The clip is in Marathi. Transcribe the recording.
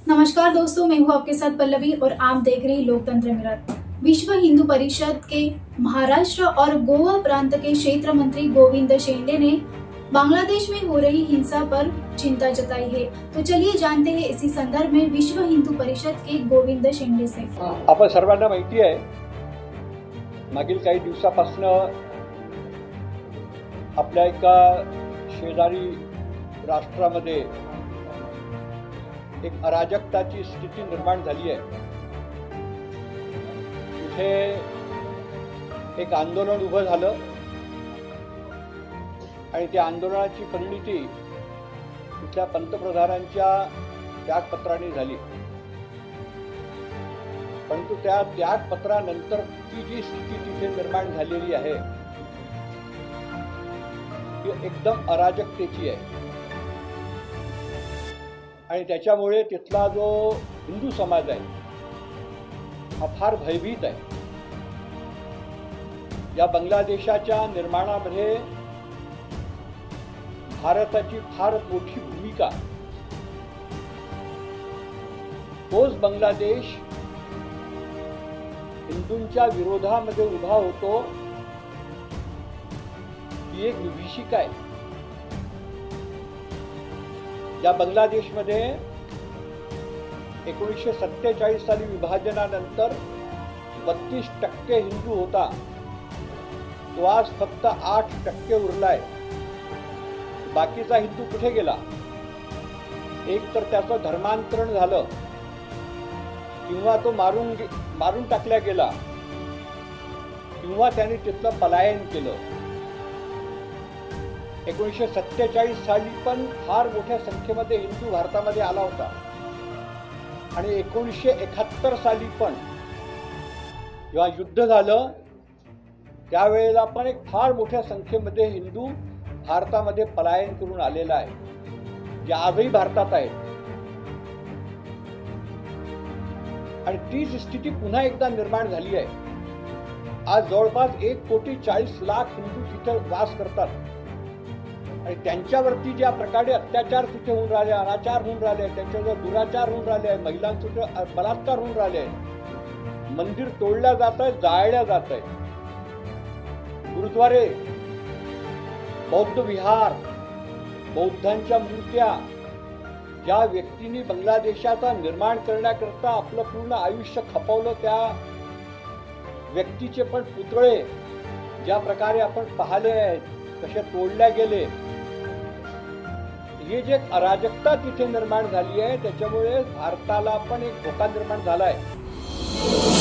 नमस्कार दोस्तों, मैं हूं आपके साथ पल्लवी और आप देख रहे हैं लोकतंत्र मिरर। विश्व हिंदू परिषद के महाराष्ट्र और गोवा प्रांत के क्षेत्र मंत्री गोविंद शेंडे ने बांग्लादेश में हो रही हिंसा पर चिंता जताई है। तो चलिए जानते हैं इसी संदर्भ में विश्व हिंदू परिषद के गोविंद शेंडे से। आपण सर्वांना माहिती आहे, मागील काही दिवसापासून आपल्या एका शेजारी राष्ट्रामध्ये एक अराजकताची स्थिती निर्माण झाली आहे। तिथे एक आंदोलन उभं झालं आणि त्या आंदोलनाची परिणिती तिथल्या पंतप्रधानांच्या त्यागपत्राने झाली। परंतु त्या त्यागपत्रानंतर ती जी स्थिती तिथे निर्माण झालेली आहे ती एकदम अराजकतेची आहे आणि त्याच्यामुळे तिथला जो हिंदू समाज आहे हा फार भयभीत आहे। या बांगलादेशाच्या निर्माणामध्ये भारताची फार मोठी भूमिका, तोच बांगलादेश हिंदूंच्या विरोधामध्ये उभा होतो ही एक विभीषिका आहे। या बांगलादेशमध्ये 1947 साली विभाजनानंतर 32% हिंदू होता, तो आज फक्त 8% उरलाय। बाकीचा हिंदू कुठे गेला? एक तर त्याचं धर्मांतरण झालं किंवा तो मारून टाकला गेला किंवा त्याने तिथलं पलायन केलं। 1947 साली पण फार मोठ्या संख्येमध्ये हिंदू भारतामध्ये आला होता आणि 1971 साली पण जेव्हा युद्ध झालं त्यावेळेला पण एक फार मोठ्या संख्येमध्ये हिंदू भारतामध्ये पलायन करून आलेला आहे, जे आजही भारतात आहेत। आणि तीच स्थिती पुन्हा एकदा निर्माण झाली आहे। आज जवळपास 1,40,00,000 हिंदू तिथे वास करतात आणि त्यांच्यावरती ज्या प्रकारे अत्याचार तिथे होऊन राहिले, अनाचार होऊन राहिले, त्यांच्यावर दुराचार होऊन राहिले, महिलांचे बलात्कार होऊन राहिले, मंदिर तोडल्या जात आहे, जाळल्या जात आहे, गुरुद्वारे, बौद्ध विहार, बौद्धांच्या मूर्त्या, ज्या व्यक्तींनी बांगलादेशाचा निर्माण करण्याकरता आपलं पूर्ण आयुष्य खपवलं त्या व्यक्तीचे पण पुतळे ज्या प्रकारे आपण पाहिले आहेत, कसे तोडल्या गेले, हे जे अराजकता तिथे निर्माण झाली आहे त्याच्यामुळे भारताला पण एक धोका निर्माण झाला आहे।